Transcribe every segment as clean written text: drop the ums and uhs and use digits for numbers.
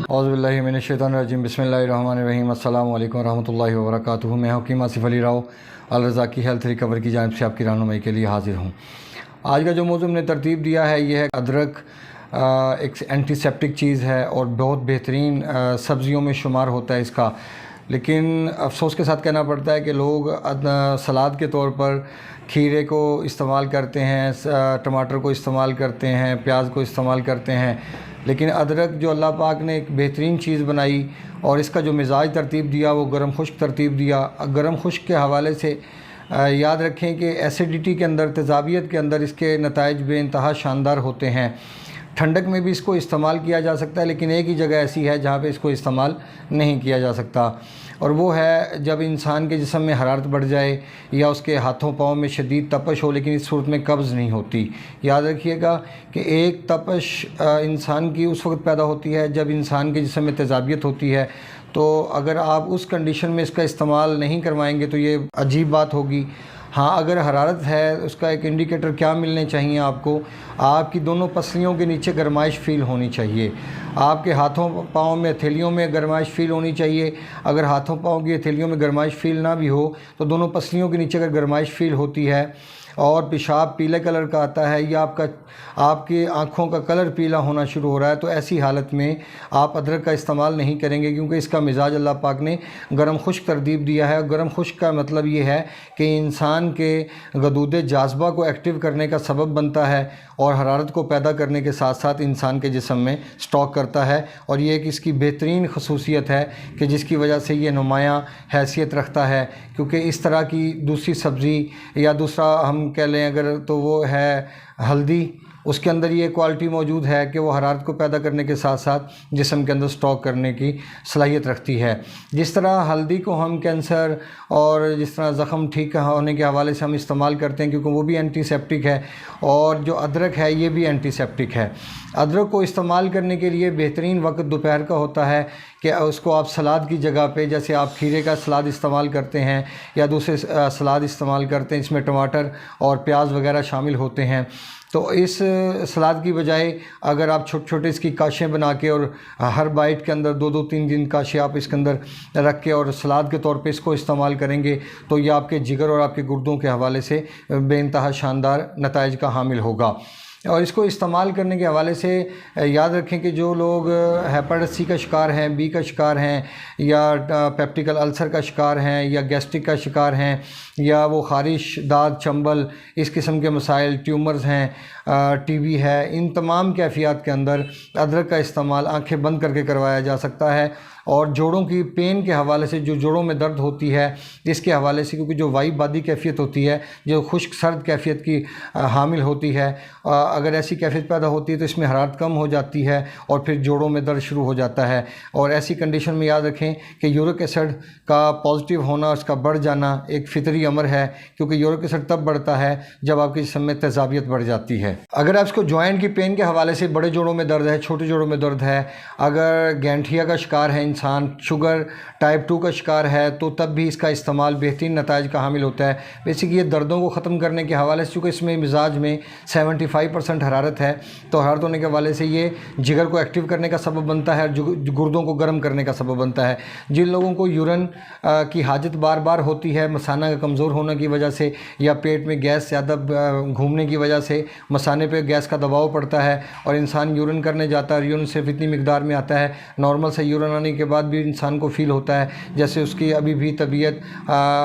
औज़ुबिल्लाहि मिनश्शैतानिर्रजीम बिस्मिल्लाहिर्रहमानिर्रहीम अस्सलामु अलैकुम रहमतुल्लाहि व बरकातुहू। मैं हकीम आसिफ़ अली राव अल रज़ा की हेल्थ रिकवर की जानिब से आपकी रहनुमाई के लिए हाज़िर हूँ। आज का जो मौज़ू हमने तरतीब दिया है ये है अदरक। एक एंटीसेप्टिक चीज़ है और बहुत बेहतरीन सब्ज़ियों में शुमार होता है इसका, लेकिन अफसोस के साथ कहना पड़ता है कि लोग सलाद के तौर पर खीरे को इस्तेमाल करते हैं, टमाटर को इस्तेमाल करते हैं, प्याज को इस्तेमाल करते हैं, लेकिन अदरक जो अल्लाह पाक ने एक बेहतरीन चीज़ बनाई और इसका जो मिजाज तरतीब दिया वो गर्म खुश्क तरतीब दिया। गर्म खुश्क के हवाले से याद रखें कि एसिडिटी के अंदर, तेज़ाबियत के अंदर इसके नताइज बेइंतहा शानदार होते हैं। ठंडक में भी इसको इस्तेमाल किया जा सकता है, लेकिन एक ही जगह ऐसी है जहाँ पे इसको इस्तेमाल नहीं किया जा सकता, और वो है जब इंसान के जिस्म में हरारत बढ़ जाए या उसके हाथों पाँव में शदीद तपश हो, लेकिन इस सूरत में कब्ज़ नहीं होती। याद रखिएगा कि एक तपश इंसान की उस वक्त पैदा होती है जब इंसान के जिस्म में तेज़ाबियत होती है। तो अगर आप उस कंडीशन में इसका इस्तेमाल नहीं करवाएंगे तो ये अजीब बात होगी। हाँ, अगर हरारत है उसका एक इंडिकेटर क्या मिलने चाहिए आपको, आपकी दोनों पसलियों के नीचे गर्माइश फ़ील होनी चाहिए, आपके हाथों पाँव में हथेलियों में गर्माइश फ़ील होनी चाहिए। अगर हाथों पाँव की हथेलियों में गर्माइश फ़ील ना भी हो तो दोनों पसलियों के नीचे अगर गर्माइश फ़ील होती है और पेशाब पीले कलर का आता है या आपकी आँखों का कलर पीला होना शुरू हो रहा है, तो ऐसी हालत में आप अदरक का इस्तेमाल नहीं करेंगे, क्योंकि इसका मिजाज अल्लाह पाक ने गर्म खुश्क तरतीब दिया है। गर्म खुश्क का मतलब ये है कि इंसान के गदूद जाज़बा को एक्टिव करने का सबब बनता है और हरारत को पैदा करने के साथ साथ इंसान के जिस्म में स्टॉक करता है। और ये एक इसकी बेहतरीन खसूसियत है कि जिसकी वजह से ये नुमायाँ हैसियत रखता है, क्योंकि इस तरह की दूसरी सब्ज़ी या दूसरा हम कह लें अगर तो वो है हल्दी, उसके अंदर ये क्वालिटी मौजूद है कि वो हरारत को पैदा करने के साथ साथ जिस्म के अंदर स्टॉक करने की सलाहियत रखती है। जिस तरह हल्दी को हम कैंसर और जिस तरह ज़ख़म ठीक होने के हवाले से हम इस्तेमाल करते हैं, क्योंकि वो भी एंटीसेप्टिक है, और जो अदरक है ये भी एंटीसेप्टिक है। अदरक को इस्तेमाल करने के लिए बेहतरीन वक्त दोपहर का होता है कि उसको आप सलाद की जगह पे, जैसे आप खीरे का सलाद इस्तेमाल करते हैं या दूसरे सलाद इस्तेमाल करते हैं, इसमें टमाटर और प्याज वगैरह शामिल होते हैं, तो इस सलाद की बजाय अगर आप छोटे छोटे इसकी काशें बना के और हर बाइट के अंदर 2-2 3-3 काशें आप इसके अंदर रख के और सलाद के तौर पे इसको इस्तेमाल करेंगे तो ये आपके जिगर और आपके गुर्दों के हवाले से बेइंतहा शानदार नताइज का हामिल होगा। और इसको इस्तेमाल करने के हवाले से याद रखें कि जो लोग हेपेटाइटिस सी का शिकार हैं, बी का शिकार हैं, या पेप्टिकल अल्सर का शिकार हैं, या गैस्ट्रिक का शिकार हैं, या वो ख़ारिश, दाद, चंबल, इस किस्म के मसाइल, ट्यूमर्स हैं, टीबी है, इन तमाम कैफियत के अंदर अदरक का इस्तेमाल आंखें बंद करके करवाया जा सकता है। और जोड़ों की पेन के हवाले से, जो जोड़ों में दर्द होती है इसके हवाले से, क्योंकि जो वाई बादी कैफियत होती है, जो खुश्क सर्द कैफियत की हामिल होती है, अगर ऐसी कैफियत पैदा होती है तो इसमें हरारत कम हो जाती है और फिर जोड़ों में दर्द शुरू हो जाता है। और ऐसी कंडीशन में याद रखें कि यूरिक एसिड का पॉजिटिव होना, उसका बढ़ जाना एक फितरी अमर है, क्योंकि यूरिक एसिड तब बढ़ता है जब आपके जिस्म में तेज़ाबियत बढ़ जाती है। अगर आप इसको जॉइंट की पेन के हवाले से, बड़े जोड़ों में दर्द है, छोटे जोड़ों में दर्द है, अगर गैंठिया का शिकार है इंसान, शुगर टाइप 2 का शिकार है, तो तब भी इसका इस्तेमाल बेहतरीन नताइज का हामिल होता है। बेसिकली ये दर्दों को ख़त्म करने के हवाले से, चूँकि इसमें मिजाज में 75% हरारत है, तो हरारत होने के हवाले से ये जिगर को एक्टिव करने का सबब बनता है, गुर्दों को गर्म करने का सबब बनता है। जिन लोगों को यूरिन की हाजत बार बार होती है मसाना का कमज़ोर होने की वजह से, या पेट में गैस ज़्यादा घूमने की वजह से मसाने पे गैस का दबाव पड़ता है और इंसान यूरिन करने जाता है, यूरिन सिर्फ इतनी मिकदार में आता है, नॉर्मल से यूरिन आने के बाद भी इंसान को फ़ील होता है जैसे उसकी अभी भी तबीयत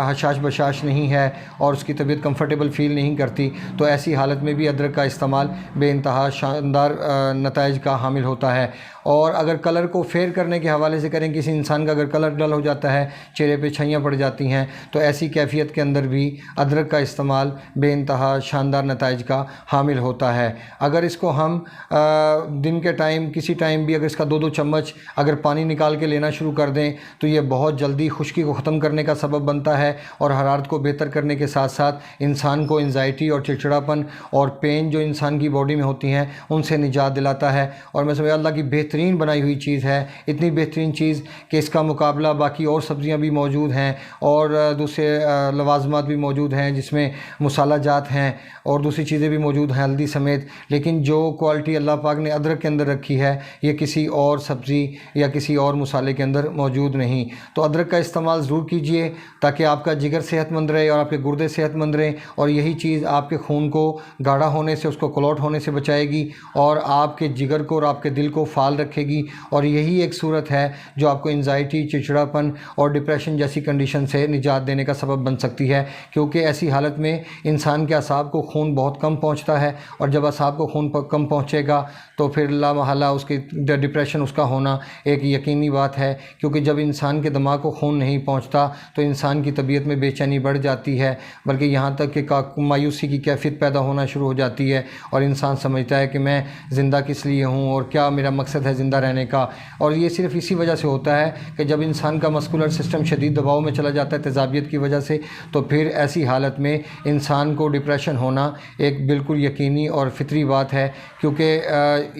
हशाश बशाश नहीं है और उसकी तबीयत कंफर्टेबल फ़ील नहीं करती, तो ऐसी हालत में भी अदरक का इस्तेमाल बेइंतहा शानदार नताइज का हामिल होता है। और अगर कलर को फेयर करने के हवाले से करें, किसी इंसान का अगर कलर डल हो जाता है, चेहरे पे छाइयाँ पड़ जाती हैं, तो ऐसी कैफियत के अंदर भी अदरक का इस्तेमाल बेइंतहा शानदार नताइज का हामिल होता है। अगर इसको हम दिन के टाइम किसी टाइम भी अगर इसका 2-2 चम्मच अगर पानी निकाल के लेना शुरू कर दें तो ये बहुत जल्दी खुश्की को ख़त्म करने का सबब बनता है और हरारत को बेहतर करने के साथ साथ इंसान को एंजाइटी और चिड़चिड़ापन और पेन जो इंसान की बॉडी में होती हैं उनसे निजात दिलाता है। और मैं समझ अल्लाह की बेहतरीन बेहतरीन बनाई हुई चीज़ है, इतनी बेहतरीन चीज़ कि इसका मुकाबला बाकी और सब्ज़ियाँ भी मौजूद हैं और दूसरे लवाजमात भी मौजूद हैं जिसमें मसाला जात हैं और दूसरी चीज़ें भी मौजूद हैं हल्दी समेत। लेकिन जो क्वालिटी अल्लाह पाक ने अदरक के अंदर रखी है ये किसी और सब्ज़ी या किसी और मसाले के अंदर मौजूद नहीं। तो अदरक का इस्तेमाल ज़रूर कीजिए ताकि आपका जिगर सेहतमंद रहे और आपके गुर्दे सेहतमंद रहें, और यही चीज़ आपके खून को गाढ़ा होने से, उसको क्लॉट होने से बचाएगी और आपके जिगर को और आपके दिल को फाल रखेगी। और यही एक सूरत है जो आपको एंजाइटी, चिड़चिड़ापन और डिप्रेशन जैसी कंडीशन से निजात देने का सबब बन सकती है, क्योंकि ऐसी हालत में इंसान के असाब को खून बहुत कम पहुंचता है और जब असाब को खून कम पहुंचेगा तो फिर ला महला उसकी डिप्रेशन उसका होना एक यकीनी बात है। क्योंकि जब इंसान के दिमाग को खून नहीं पहुंचता तो इंसान की तबीयत में बेचैनी बढ़ जाती है, बल्कि यहाँ तक कि मायूसी की कैफियत पैदा होना शुरू हो जाती है और इंसान समझता है कि मैं ज़िंदा किस लिए हूँ और क्या मेरा मकसद है ज़िंदा रहने का। और ये सिर्फ इसी वजह से होता है कि जब इंसान का मस्कुलर सिस्टम शदीद दबाव में चला जाता है तेज़ाबियत की वजह से, तो फिर ऐसी हालत में इंसान को डिप्रेशन होना एक बिल्कुल यकीनी और फितरी बात है। क्योंकि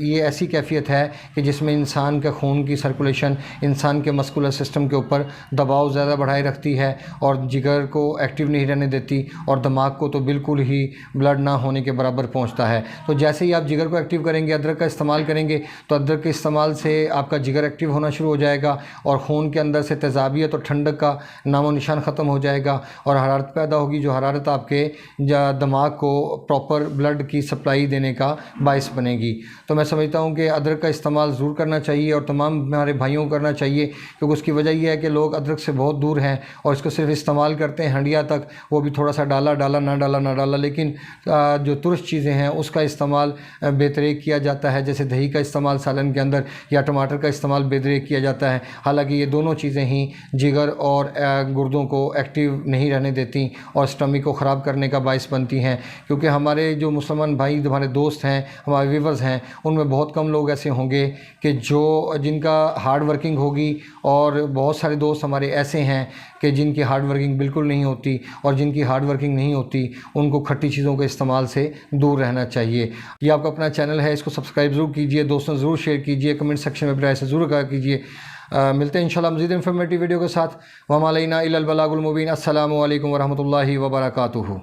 ये ऐसी कैफियत है कि जिसमें इंसान के खून की सर्कुलेशन इंसान के मस्कुलर सिस्टम के ऊपर दबाव ज़्यादा बढ़ाए रखती है और जिगर को एक्टिव नहीं रहने देती और दिमाग को तो बिल्कुल ही ब्लड ना होने के बराबर पहुंचता है। तो जैसे ही आप जिगर को एक्टिव करेंगे, अदरक का इस्तेमाल करेंगे, तो अदरक के इस्तेमाल से आपका जिगर एक्टिव होना शुरू हो जाएगा और खून के अंदर से तेज़ाबियत और ठंडक का नामो निशान ख़त्म हो जाएगा और हरारत पैदा होगी, जो हरारत आपके दिमाग को प्रॉपर ब्लड की सप्लाई देने का बायस बनेगी। तो मैं समझता हूँ कि अदरक का इस्तेमाल ज़रूर करना चाहिए और तमाम हमारे भाइयों को करना चाहिए, क्योंकि उसकी वजह यह है कि लोग अदरक से बहुत दूर हैं और इसको सिर्फ इस्तेमाल करते हैं हंडिया तक, वो भी थोड़ा सा डाला ना डाला। लेकिन जो तुरश चीज़ें हैं उसका इस्तेमाल बेतरीक किया जाता है, जैसे दही का इस्तेमाल सालन के अंदर या टमाटर का इस्तेमाल बेतरीक किया जाता है। हालांकि ये दोनों चीज़ें ही जिगर और गुर्दों को एक्टिव नहीं रहने देती और स्टमक को ख़राब करने का बायस बनती हैं। क्योंकि हमारे जो मुसलमान भाई, हमारे दोस्त हैं, हमारे व्यूवर्स हैं, उनमें बहुत कम लोग ऐसे होंगे कि जिनका हार्ड वर्किंग होगी, और बहुत सारे दोस्त हमारे ऐसे हैं कि जिनकी हार्ड वर्किंग बिल्कुल नहीं होती, और जिनकी हार्ड वर्किंग नहीं होती उनको खट्टी चीज़ों के इस्तेमाल से दूर रहना चाहिए। ये आपका अपना चैनल है, इसको सब्सक्राइब ज़रूर कीजिए, दोस्तों ज़रूर शेयर कीजिए, कमेंट सेक्शन में अपनी राय से ज़रूर आगाह कीजिए। मिलते हैं इंशाल्लाह मज़ीद इंफॉर्मेटिव वीडियो के साथ। वमा अलैना इल्लल बलागुल मुबीन। अस्सलामु अलैकुम वरहमतुल्लाहि वबरकातुहू।